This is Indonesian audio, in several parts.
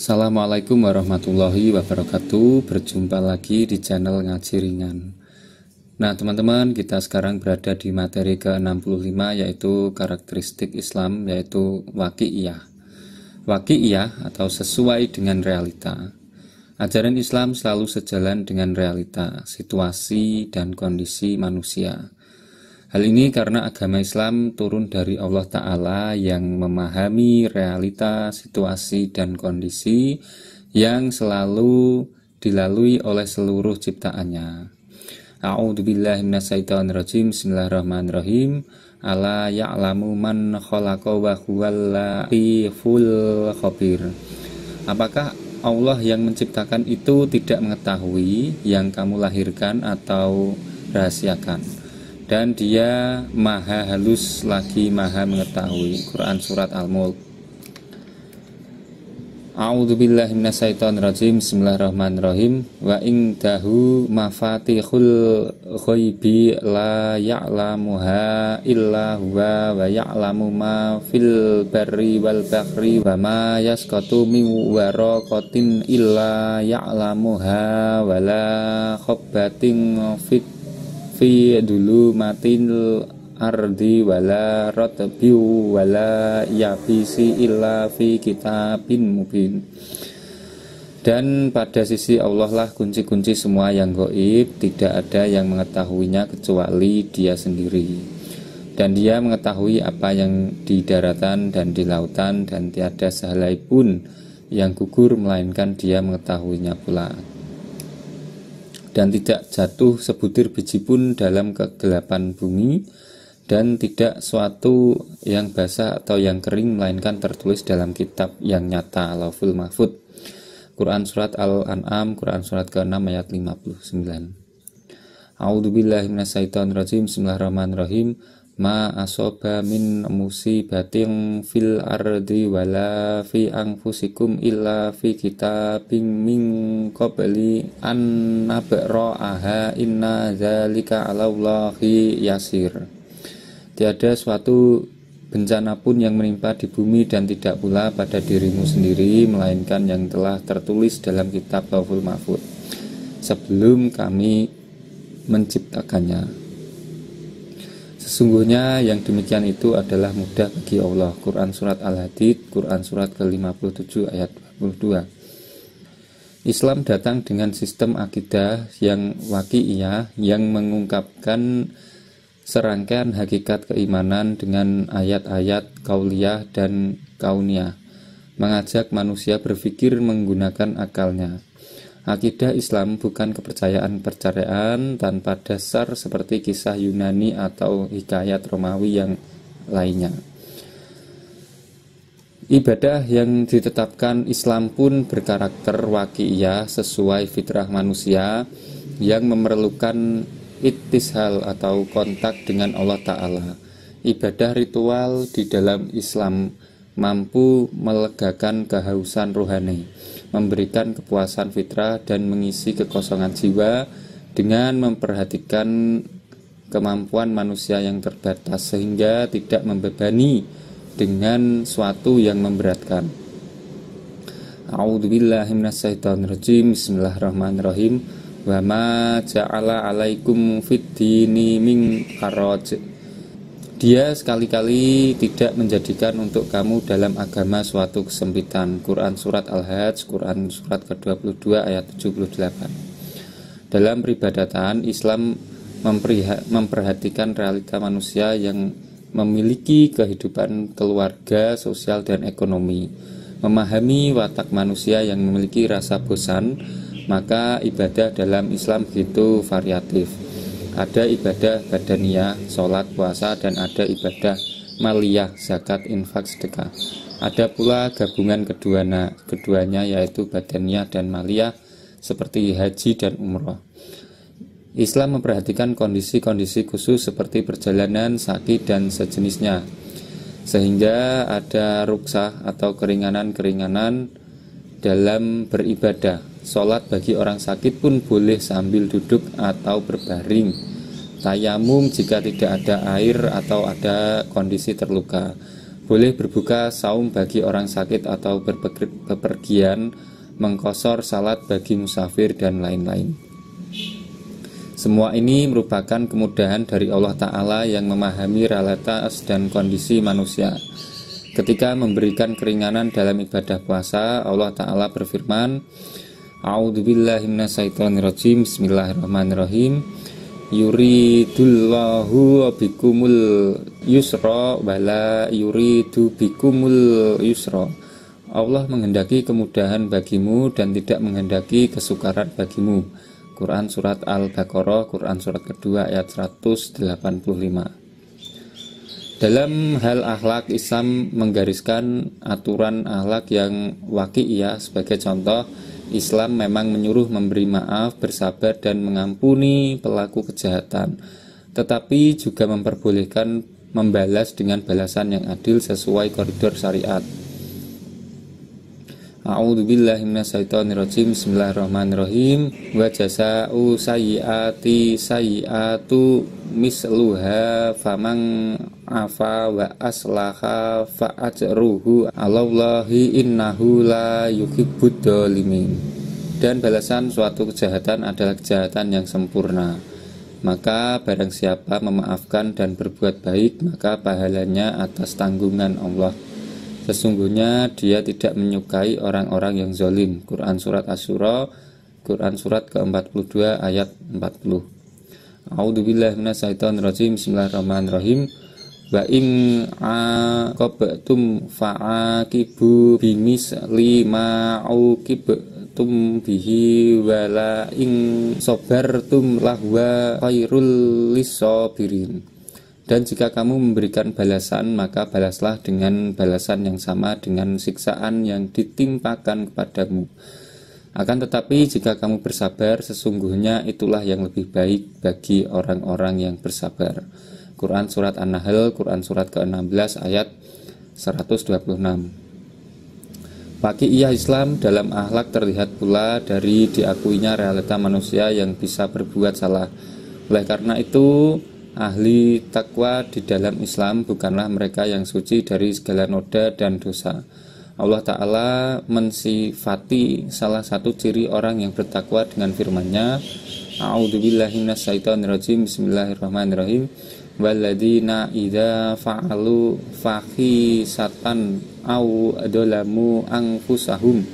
Assalamualaikum warahmatullahi wabarakatuh. Berjumpa lagi di channel Ngaji Ringan. Nah teman-teman, kita sekarang berada di materi ke-65, yaitu karakteristik Islam, yaitu waqi'iyah. Waqi'iyah atau sesuai dengan realita. Ajaran Islam selalu sejalan dengan realita, situasi, dan kondisi manusia. Hal ini karena agama Islam turun dari Allah Ta'ala yang memahami realita, situasi, dan kondisi yang selalu dilalui oleh seluruh ciptaannya. A'udzubillahi minasyaitonirrajim. Bismillahirrahmanirrahim. Ala ya'lamu man khalaqa wa huwal latiful khabir. Apakah Allah yang menciptakan itu tidak mengetahui yang kamu lahirkan atau rahasiakan? Dan dia maha halus lagi maha mengetahui. Quran Surat Al-Mulk. A'udzubillahi minasyaitonirrajim. Bismillahirrahmanirrahim. Wa indahu mafatihul ghaibi la ya'lamuha illa huwa wa ya'lamu ma fil barri wal bahri wa ma yasqatu min waraqatin illa ya'lamuha wa la khabbatin fi dulu matil ardi wala ratbi wala yabisi illa fi kitabin mubin. Dan pada sisi Allah lah kunci-kunci semua yang gaib, tidak ada yang mengetahuinya kecuali Dia sendiri. Dan Dia mengetahui apa yang di daratan dan di lautan, dan tiada sehelai pun yang gugur melainkan Dia mengetahuinya pula. Dan tidak jatuh sebutir biji pun dalam kegelapan bumi, dan tidak suatu yang basah atau yang kering melainkan tertulis dalam kitab yang nyata, Lauhul Mahfudz. Quran Surat Al-An'am, Quran Surat ke-6 ayat 59. A'udzubillahi minasyaitonirrajim. Bismillahirrahmanirrahim. Ma asoba min musibatin fil ardi wala fi anfusikum illa fi kitabim min qabli an nabra'aha inna dzalika 'alallahi yasir. Tiada suatu bencana pun yang menimpa di bumi dan tidak pula pada dirimu sendiri melainkan yang telah tertulis dalam kitab Lauhul Mahfudz sebelum kami menciptakannya. Sesungguhnya yang demikian itu adalah mudah bagi Allah. Quran Surat Al-Hadid, Quran Surat ke-57 ayat 22. Islam datang dengan sistem akidah yang waqi'iyah, yang mengungkapkan serangkaian hakikat keimanan dengan ayat-ayat qauliyah dan kauniyah, mengajak manusia berpikir menggunakan akalnya. Akidah Islam bukan kepercayaan tanpa dasar seperti kisah Yunani atau hikayat Romawi yang lainnya. Ibadah yang ditetapkan Islam pun berkarakter waqi'iyah sesuai fitrah manusia yang memerlukan ittishal atau kontak dengan Allah Ta'ala. Ibadah ritual di dalam Islam mampu melegakan kehausan rohani, memberikan kepuasan fitrah dan mengisi kekosongan jiwa dengan memperhatikan kemampuan manusia yang terbatas sehingga tidak membebani dengan suatu yang memberatkan. A'udzubillahi minasyaitonirrajim. Bismillahirrahmanirrahim. Wa ma ja'ala 'alaikum fid-dini min haraj. Dia sekali-kali tidak menjadikan untuk kamu dalam agama suatu kesempitan. Quran Surat Al-Hajj, Quran Surat ke-22 ayat 78. Dalam peribadatan, Islam memperhatikan realita manusia yang memiliki kehidupan keluarga, sosial, dan ekonomi. Memahami watak manusia yang memiliki rasa bosan, maka ibadah dalam Islam begitu variatif. Ada ibadah badaniyah, sholat, puasa, dan ada ibadah maliyah, zakat, infak, sedekah. Ada pula gabungan keduanya yaitu badaniyah dan maliyah seperti haji dan umroh. Islam memperhatikan kondisi-kondisi khusus seperti perjalanan, sakit, dan sejenisnya, sehingga ada ruksah atau keringanan-keringanan dalam beribadah. Sholat bagi orang sakit pun boleh sambil duduk atau berbaring. Tayamum jika tidak ada air atau ada kondisi terluka. Boleh berbuka saum bagi orang sakit atau bepergian, mengqashar salat bagi musafir, dan lain-lain. Semua ini merupakan kemudahan dari Allah Ta'ala yang memahami realitas dan kondisi manusia. Ketika memberikan keringanan dalam ibadah puasa, Allah Ta'ala berfirman, A'udzubillahi minasyaitonirrajim, Bismillahirrahmanirrahim. Yuridullahu bikumul yusra wala yuridu bikumul yusra. Allah menghendaki kemudahan bagimu dan tidak menghendaki kesukaran bagimu. Quran Surat Al-Baqarah, Quran Surat kedua ayat 185. Dalam hal akhlak, Islam menggariskan aturan akhlak yang waqi'iyah. Sebagai contoh, Islam memang menyuruh memberi maaf, bersabar, dan mengampuni pelaku kejahatan, tetapi juga memperbolehkan membalas dengan balasan yang adil sesuai koridor syariat. A'udzubillahi minasyaitonirrajim. Bismillahirrahmanirrahim. Wa jazaa'u sayyi'ati sayyi'atu misluha faman afa wa aslaha fa ajruhu 'alallahi innahu la yuhibbud dzalimin. Dan balasan suatu kejahatan adalah kejahatan yang sempurna. Maka barang siapa memaafkan dan berbuat baik, maka pahalanya atas tanggungan Allah. Sesungguhnya dia tidak menyukai orang-orang yang zalim. Quran Surat Asy-Syura, Quran Surat ke-42 ayat 40. A'udzubillahi minasyaitonirrajim. Bismillahirrahmanirrahim. Wa in aqabtum fa'aqibu bimisli ma uqibtum bihi wala in sabartum lahwa khairul lisabirin. Dan jika kamu memberikan balasan, maka balaslah dengan balasan yang sama dengan siksaan yang ditimpakan kepadamu. Akan tetapi jika kamu bersabar, sesungguhnya itulah yang lebih baik bagi orang-orang yang bersabar. Quran Surat An-Nahl, Quran Surat ke-16 ayat 126. Waqi'iyah Islam dalam akhlak terlihat pula dari diakuinya realita manusia yang bisa berbuat salah. Oleh karena itu, ahli takwa di dalam Islam bukanlah mereka yang suci dari segala noda dan dosa. Allah Ta'ala mensifati salah satu ciri orang yang bertakwa dengan firman-Nya, A'udzubillahi minasyaitonirrajim. Bismillahirrahmanirrahim. Walladzina idza fa'alu fahisatan aw adzalamu anfusahum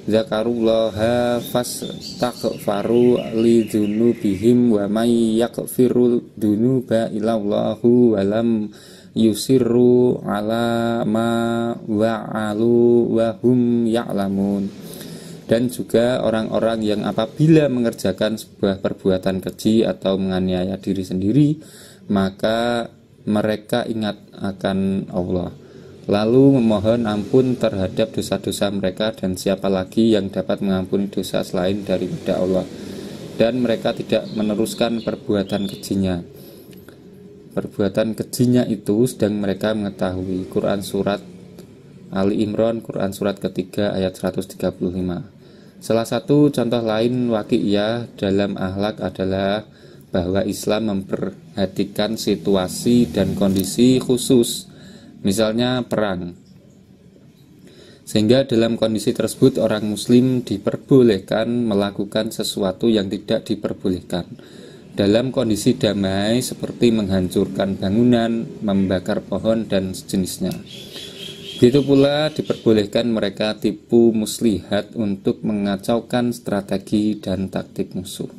zakarullaha fastaghfaru lidzunubihim wa may yaghfirul dzunuba illallahu wa lam yusirru ala ma wa'alu wa hum ya'lamun. Dan juga orang-orang yang apabila mengerjakan sebuah perbuatan keji atau menganiaya diri sendiri, maka mereka ingat akan Allah, lalu memohon ampun terhadap dosa-dosa mereka, dan siapa lagi yang dapat mengampuni dosa selain daripada Allah. Dan mereka tidak meneruskan perbuatan kejinya. Perbuatan kejinya itu sedang mereka mengetahui. Quran Surat Ali Imran, Quran Surat ketiga ayat 135. Salah satu contoh lain waqi'iyah dalam akhlak adalah bahwa Islam memperhatikan situasi dan kondisi khusus, misalnya perang. Sehingga dalam kondisi tersebut orang muslim diperbolehkan melakukan sesuatu yang tidak diperbolehkan. Dalam kondisi damai seperti menghancurkan bangunan, membakar pohon, dan sejenisnya. Begitu pula diperbolehkan mereka tipu muslihat untuk mengacaukan strategi dan taktik musuh.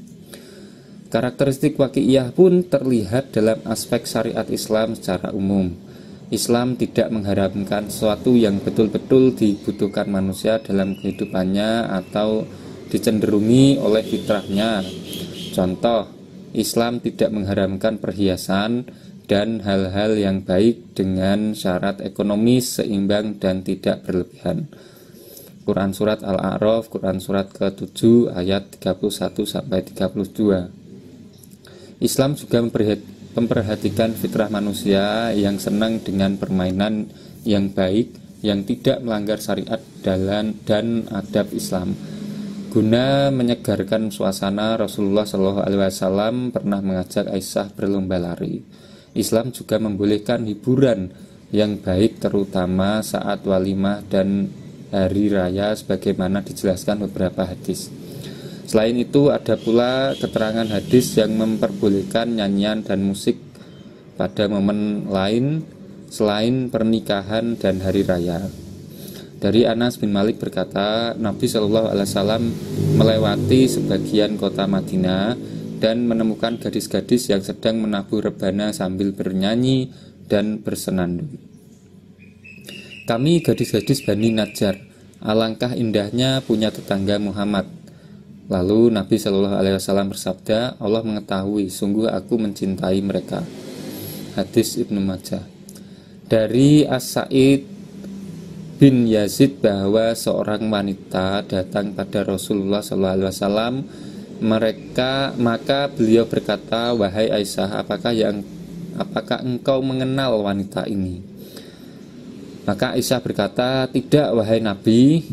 Karakteristik waqi'iyah pun terlihat dalam aspek syariat Islam secara umum. Islam tidak mengharamkan sesuatu yang betul-betul dibutuhkan manusia dalam kehidupannya atau dicenderungi oleh fitrahnya. Contoh, Islam tidak mengharamkan perhiasan dan hal-hal yang baik dengan syarat ekonomis seimbang dan tidak berlebihan. Quran Surat Al-A'raf, Quran Surat ke-7 ayat 31-32. Islam juga memperhatikan fitrah manusia yang senang dengan permainan yang baik, yang tidak melanggar syariat dan adab Islam. Guna menyegarkan suasana, Rasulullah SAW pernah mengajak Aisyah berlomba lari. Islam juga membolehkan hiburan yang baik terutama saat walimah dan hari raya sebagaimana dijelaskan beberapa hadis. Selain itu ada pula keterangan hadis yang memperbolehkan nyanyian dan musik pada momen lain selain pernikahan dan hari raya. Dari Anas bin Malik berkata, Nabi Shallallahu Alaihi Wasallam melewati sebagian kota Madinah dan menemukan gadis-gadis yang sedang menabuh rebana sambil bernyanyi dan bersenandung. Kami gadis-gadis Bani Najjar, alangkah indahnya punya tetangga Muhammad. Lalu Nabi Shallallahu Alaihi Wasallam bersabda, Allah mengetahui, sungguh aku mencintai mereka. Hadis Ibnu Majah. Dari As-Sa'id bin Yazid bahwa seorang wanita datang pada Rasulullah Shallallahu Alaihi Wasallam, maka beliau berkata, wahai Aisyah, apakah engkau mengenal wanita ini? Maka Aisyah berkata, tidak wahai Nabi.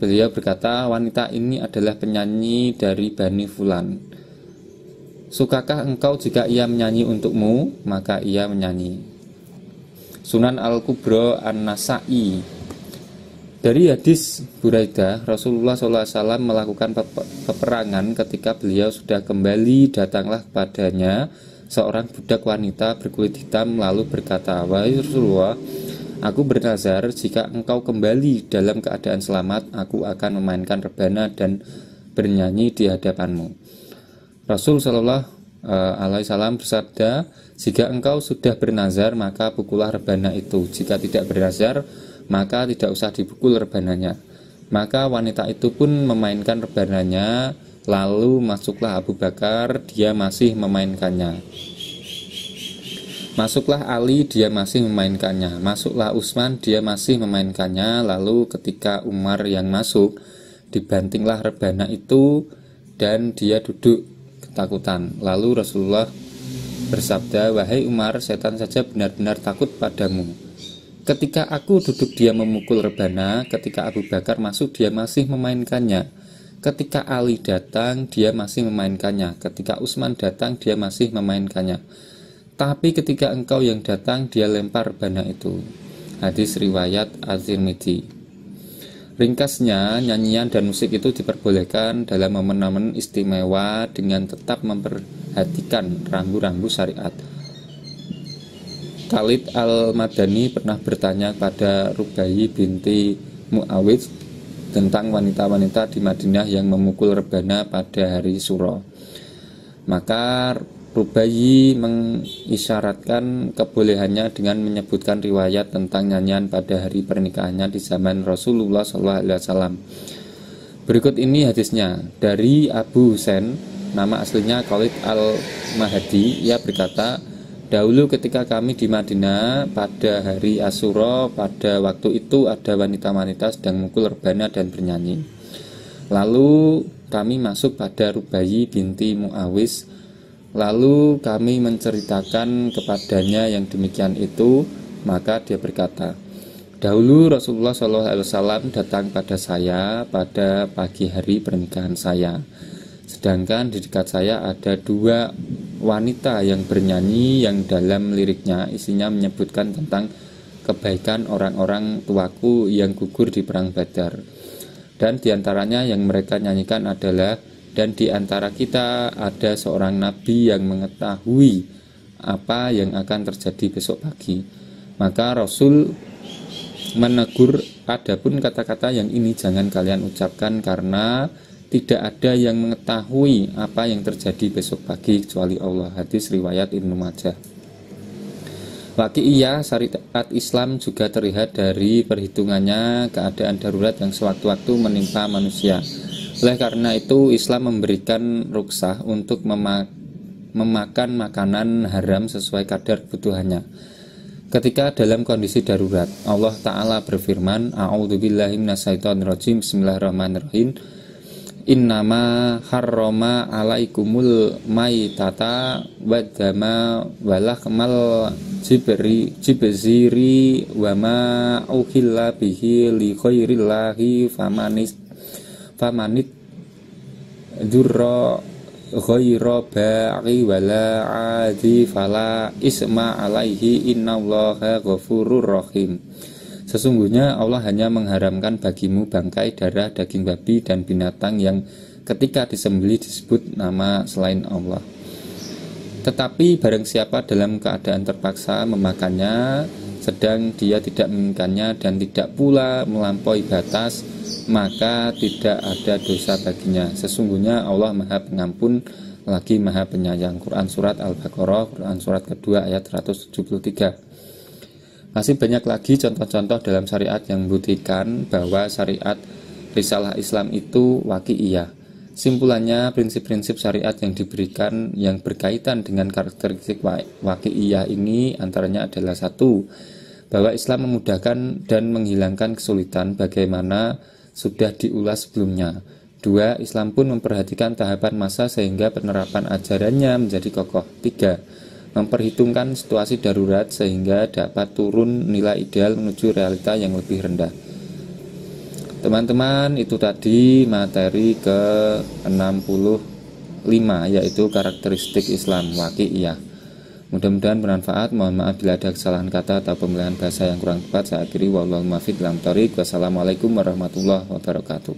Beliau berkata, wanita ini adalah penyanyi dari Bani Fulan. Sukakah engkau jika ia menyanyi untukmu? Maka ia menyanyi. Sunan Al-Kubra An-Nasa'i. Dari hadis Buraidah, Rasulullah SAW melakukan peperangan. Ketika beliau sudah kembali, datanglah kepadanya seorang budak wanita berkulit hitam lalu berkata, wahai Rasulullah, aku bernazar jika engkau kembali dalam keadaan selamat, aku akan memainkan rebana dan bernyanyi di hadapanmu. Rasul Shallallahu Alaihi Wasallam bersabda, jika engkau sudah bernazar maka pukullah rebana itu. Jika tidak bernazar maka tidak usah dipukul rebananya. Maka wanita itu pun memainkan rebananya. Lalu masuklah Abu Bakar, dia masih memainkannya. Masuklah Ali, dia masih memainkannya. Masuklah Utsman, dia masih memainkannya. Lalu ketika Umar yang masuk, dibantinglah rebana itu dan dia duduk ketakutan. Lalu Rasulullah bersabda, wahai Umar, setan saja benar-benar takut padamu. Ketika aku duduk, dia memukul rebana. Ketika Abu Bakar masuk, dia masih memainkannya. Ketika Ali datang, dia masih memainkannya. Ketika Utsman datang, dia masih memainkannya. Tapi ketika engkau yang datang, dia lempar rebana itu. Hadis riwayat Az-Tirmidzi. Ringkasnya, nyanyian dan musik itu diperbolehkan dalam momen-momen istimewa dengan tetap memperhatikan rambu-rambu syariat. Khalid Al-Madani pernah bertanya pada Rubai binti Muawidh tentang wanita-wanita di Madinah yang memukul rebana pada hari Syura. Maka Rubai mengisyaratkan kebolehannya dengan menyebutkan riwayat tentang nyanyian pada hari pernikahannya di zaman Rasulullah SAW. Berikut ini hadisnya dari Abu Husain, nama aslinya Khalid Al-Mahdi. Ia berkata, dahulu ketika kami di Madinah pada hari Asyura, pada waktu itu ada wanita-wanita sedang memukul rebana dan bernyanyi. Lalu kami masuk pada Rubai binti Muawidh. Lalu kami menceritakan kepadanya yang demikian itu, maka dia berkata, dahulu Rasulullah SAW datang pada saya pada pagi hari pernikahan saya. Sedangkan di dekat saya ada dua wanita yang bernyanyi yang dalam liriknya isinya menyebutkan tentang kebaikan orang-orang tuaku yang gugur di perang Badar. Dan diantaranya yang mereka nyanyikan adalah, dan di antara kita ada seorang nabi yang mengetahui apa yang akan terjadi besok pagi. Maka Rasul menegur, adapun kata-kata yang ini jangan kalian ucapkan karena tidak ada yang mengetahui apa yang terjadi besok pagi kecuali Allah. Hadis riwayat Ibnu Majah. Waqi'iyah syariat Islam juga terlihat dari perhitungannya keadaan darurat yang sewaktu-waktu menimpa manusia. Oleh karena itu Islam memberikan rukhsah untuk memakan makanan haram sesuai kadar kebutuhannya. Ketika dalam kondisi darurat, Allah Ta'ala berfirman, A'udzubillahi minasyaitonirrajim, Bismillahirrahmanirrahim. Innama harrama alaikumul maitata waddama walahmal jibziri wa ma uhilla bihi li ghairillahi famanit durra ghayra ba'i wala 'adi fala isma 'alaihi innallaha ghafurur rahim. Sesungguhnya Allah hanya mengharamkan bagimu bangkai, darah, daging babi dan binatang yang ketika disembelih disebut nama selain Allah. Tetapi barang siapa dalam keadaan terpaksa memakannya, sedang dia tidak menginginkannya dan tidak pula melampaui batas, maka tidak ada dosa baginya. Sesungguhnya Allah Maha Pengampun lagi Maha Penyayang. Quran Surat Al-Baqarah, Quran Surat kedua ayat 173. Masih banyak lagi contoh-contoh dalam syariat yang membuktikan bahwa syariat risalah Islam itu waqi'iyah. Simpulannya, prinsip-prinsip syariat yang diberikan yang berkaitan dengan karakteristik waqi'iyah ini antaranya adalah: 1. Bahwa Islam memudahkan dan menghilangkan kesulitan bagaimana sudah diulas sebelumnya. 2. Islam pun memperhatikan tahapan masa sehingga penerapan ajarannya menjadi kokoh. 3. Memperhitungkan situasi darurat sehingga dapat turun nilai ideal menuju realita yang lebih rendah. Teman-teman, itu tadi materi ke-65, yaitu karakteristik Islam waqi'iyah. Mudah-mudahan bermanfaat. Mohon maaf bila ada kesalahan kata atau pemilihan bahasa yang kurang tepat. Saya akhiri, wallahul muwaffiq ila thoriq. Wassalamualaikum warahmatullahi wabarakatuh.